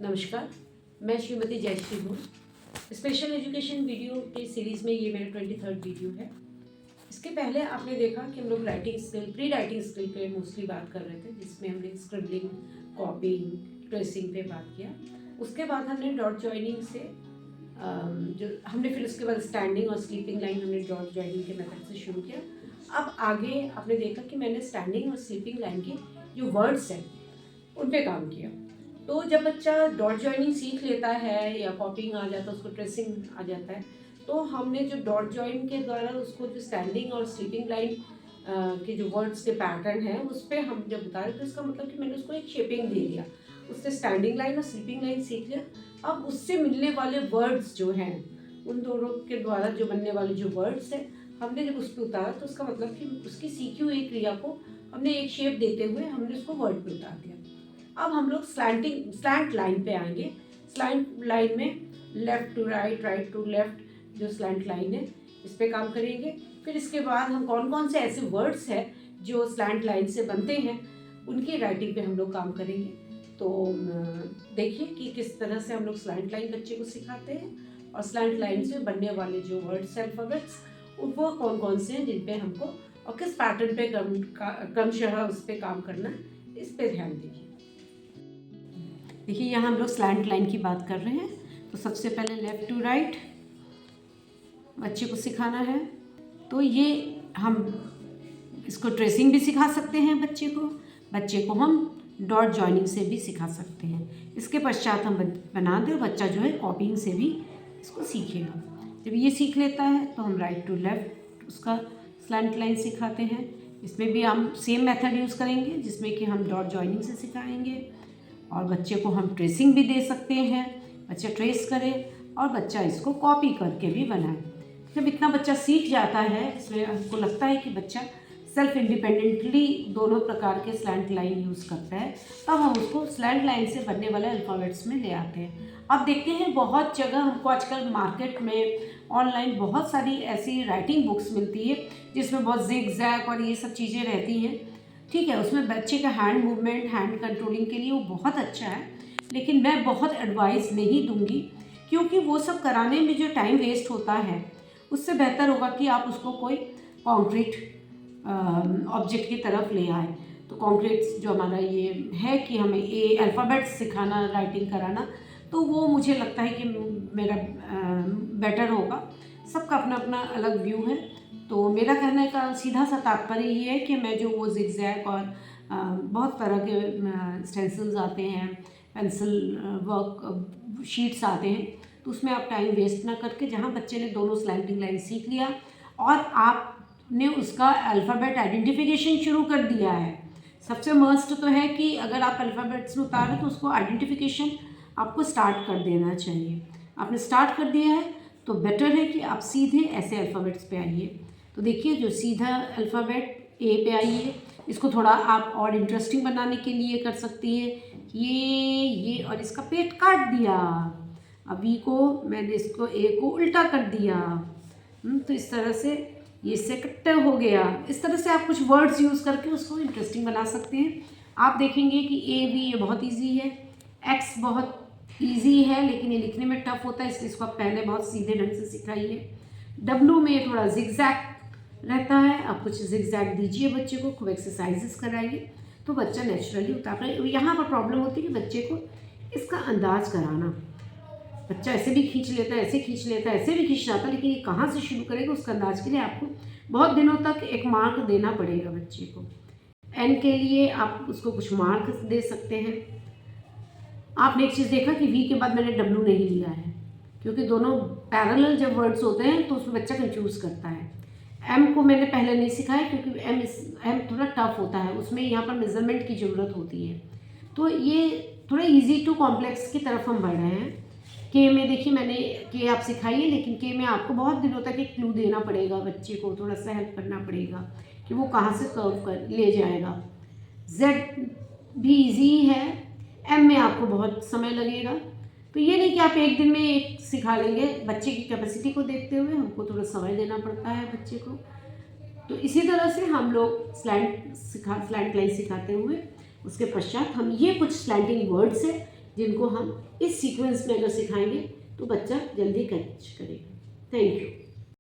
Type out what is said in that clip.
नमस्कार, मैं श्रीमती जयश्री हूँ। स्पेशल एजुकेशन वीडियो के सीरीज़ में ये मेरा 23rd वीडियो है। इसके पहले आपने देखा कि हम लोग writing skill, pre writing skill पे मोस्टली बात कर रहे थे, जिसमें हमने स्क्रिबलिंग, कॉपिंग, ट्रेसिंग पे बात किया। उसके बाद हमने डॉट जॉइनिंग से जो हमने फिर उसके बाद स्टैंडिंग और स्लीपिंग लाइन हमने डॉट जॉइनिंग के मेथड से शुरू किया। अब आगे आपने देखा कि मैंने स्टैंडिंग और स्लीपिंग लाइन के जो वर्ड्स हैं उन पे काम किया। तो जब बच्चा डॉट जॉइनिंग सीख लेता है या कॉपिंग आ जाता है, उसको ट्रेसिंग आ जाता है, तो हमने जो डॉट जॉइन के द्वारा उसको जो स्टैंडिंग और स्लीपिंग लाइन के जो वर्ड्स के पैटर्न है उस पर हम जब बता रहे तो इसका मतलब कि मैंने उसको एक शेपिंग दे दिया। उससे स्टैंडिंग लाइन और स्लीपिंग लाइन सीख लिया। अब उससे मिलने वाले वर्ड्स जो हैं, उन दोनों के द्वारा जो बनने वाले जो वर्ड्स हैं, हमने जब उस पर उतारा तो उसका मतलब कि उसकी सीखी हुई क्रिया को हमने एक शेप देते हुए हमने उसको वर्ड पे उतार दिया। अब हम लोग स्लैंट लाइन पे आएंगे। स्लैंट लाइन में left to right, right to left जो स्लैंट लाइन है, इस पे काम करेंगे। फिर इसके बाद हम कौन कौन से ऐसे वर्ड्स हैं जो स्लैंट लाइन से बनते हैं, उनकी राइटिंग पे हम लोग काम करेंगे। तो देखिए कि किस तरह से हम लोग स्लैंट लाइन बच्चे को सिखाते हैं और स्लैंट लाइन से बनने वाले जो वर्ड्स, अल्फ़ाबेट्स, वो कौन कौन से हैं जिन पे हमको और किस पैटर्न पे क्रमशः उस पर काम करना है, इस पे ध्यान दीजिए। देखिए यहाँ हम लोग स्लैंट लाइन की बात कर रहे हैं। तो सबसे पहले लेफ़्ट टू राइट बच्चे को सिखाना है। तो ये हम इसको ट्रेसिंग भी सिखा सकते हैं बच्चे को हम डॉट जॉइनिंग से भी सिखा सकते हैं। इसके पश्चात हम बना दें, बच्चा जो है कॉपिंग से भी इसको सीखेगा। जब ये सीख लेता है तो हम राइट टू लेफ़्ट उसका स्लैंट लाइन सिखाते हैं। इसमें भी हम सेम मेथड यूज़ करेंगे जिसमें कि हम डॉट जॉइनिंग से सिखाएंगे और बच्चे को हम ट्रेसिंग भी दे सकते हैं। बच्चा ट्रेस करे और बच्चा इसको कॉपी करके भी बनाए। जब इतना बच्चा सीख जाता है, इसमें हमको लगता है कि बच्चा सेल्फ इंडिपेंडेंटली दोनों प्रकार के स्लैंट लाइन यूज़ करता है, तब हम उसको स्लैंट लाइन से बनने वाले अल्फ़ाबेट्स में ले आते हैं। अब देखते हैं बहुत जगह हमको आजकल मार्केट में ऑनलाइन बहुत सारी ऐसी राइटिंग बुक्स मिलती है जिसमें बहुत ज़िग ज़ैग और ये सब चीज़ें रहती हैं। ठीक है, उसमें बच्चे का हैंड मूवमेंट, हैंड कंट्रोलिंग के लिए वो बहुत अच्छा है, लेकिन मैं बहुत एडवाइस नहीं दूंगी क्योंकि वो सब कराने में जो टाइम वेस्ट होता है उससे बेहतर होगा कि आप उसको कोई कॉन्क्रीट ऑब्जेक्ट की तरफ ले आए। तो कॉन्क्रीट जो हमारा ये है कि हमें ए अल्फ़ाबेट्स सिखाना, राइटिंग कराना, तो वो मुझे लगता है कि मेरा बेटर होगा। सबका अपना अपना अलग व्यू है। तो मेरा कहने का सीधा सा तात्पर्य ये है कि मैं जो वो ज़िगज़ैग और बहुत तरह के स्टेंसिल्स आते हैं, पेंसिल वर्क शीट्स आते हैं, तो उसमें आप टाइम वेस्ट ना करके, जहाँ बच्चे ने दोनों स्लैंटिंग लाइन सीख लिया और आपने उसका अल्फ़ाबेट आइडेंटिफिकेशन शुरू कर दिया है। सबसे मस्ट तो है कि अगर आप अल्फ़ाबेट्स में उतारें तो उसको आइडेंटिफिकेशन आपको स्टार्ट कर देना चाहिए। आपने स्टार्ट कर दिया है तो बेटर है कि आप सीधे ऐसे अल्फ़ाबेट्स पे आइए। तो देखिए जो सीधा अल्फ़ाबेट ए पे आइए, इसको थोड़ा आप और इंटरेस्टिंग बनाने के लिए कर सकती हैं ये और इसका पेट काट दिया। अब ई को मैंने इसको ए को उल्टा कर दिया। तो इस तरह से ये सेकट्टे हो गया। इस तरह से आप कुछ वर्ड्स यूज़ करके उसको इंटरेस्टिंग बना सकते हैं। आप देखेंगे कि ए भी ये बहुत ईजी है, एक्स बहुत ईजी है लेकिन ये लिखने में टफ होता है, इसलिए इसको आप पहले बहुत सीधे ढंग से सिखाइए। डब्लू में थोड़ा ज़िगज़ैग रहता है, आप कुछ ज़िगज़ैग दीजिए बच्चे को, खूब एक्सरसाइजेस कराइए तो बच्चा नेचुरली उतार है। यहाँ पर प्रॉब्लम होती है कि बच्चे को इसका अंदाज कराना। बच्चा ऐसे भी खींच लेता है, ऐसे खींच लेता है, ऐसे भी खींच जाता है, लेकिन ये कहाँ से शुरू करेगा उसका अंदाज के लिए आपको बहुत दिनों तक एक मार्क देना पड़ेगा बच्चे को। एन के लिए आप उसको कुछ मार्क दे सकते हैं। आपने एक चीज़ देखा कि वी के बाद मैंने डब्लू नहीं लिया है क्योंकि दोनों पैरेलल जब वर्ड्स होते हैं तो उसमें बच्चा कंफ्यूज करता है। एम को मैंने पहले नहीं सिखाया क्योंकि एम थोड़ा टफ होता है, उसमें यहाँ पर मेजरमेंट की ज़रूरत होती है। तो ये थोड़ा इजी टू कॉम्प्लेक्स की तरफ हम बढ़ रहे हैं। के में देखिए मैंने के आप सिखाइए, लेकिन के में आपको बहुत दिनों तक एक क्लू देना पड़ेगा बच्चे को, थोड़ा सा हेल्प करना पड़ेगा कि वो कहाँ से कर्व कर ले जाएगा। जेड भी ईजी है, एम में आपको बहुत समय लगेगा। तो ये नहीं कि आप एक दिन में एक सिखा लेंगे, बच्चे की कैपेसिटी को देखते हुए हमको थोड़ा समय देना पड़ता है बच्चे को। तो इसी तरह से हम लोग स्लैंट लाइन सिखाते हुए उसके पश्चात हम ये कुछ स्लैंटिंग वर्ड्स है जिनको हम इस सीक्वेंस में अगर सिखाएंगे तो बच्चा जल्दी कैच करेगा। Thank you.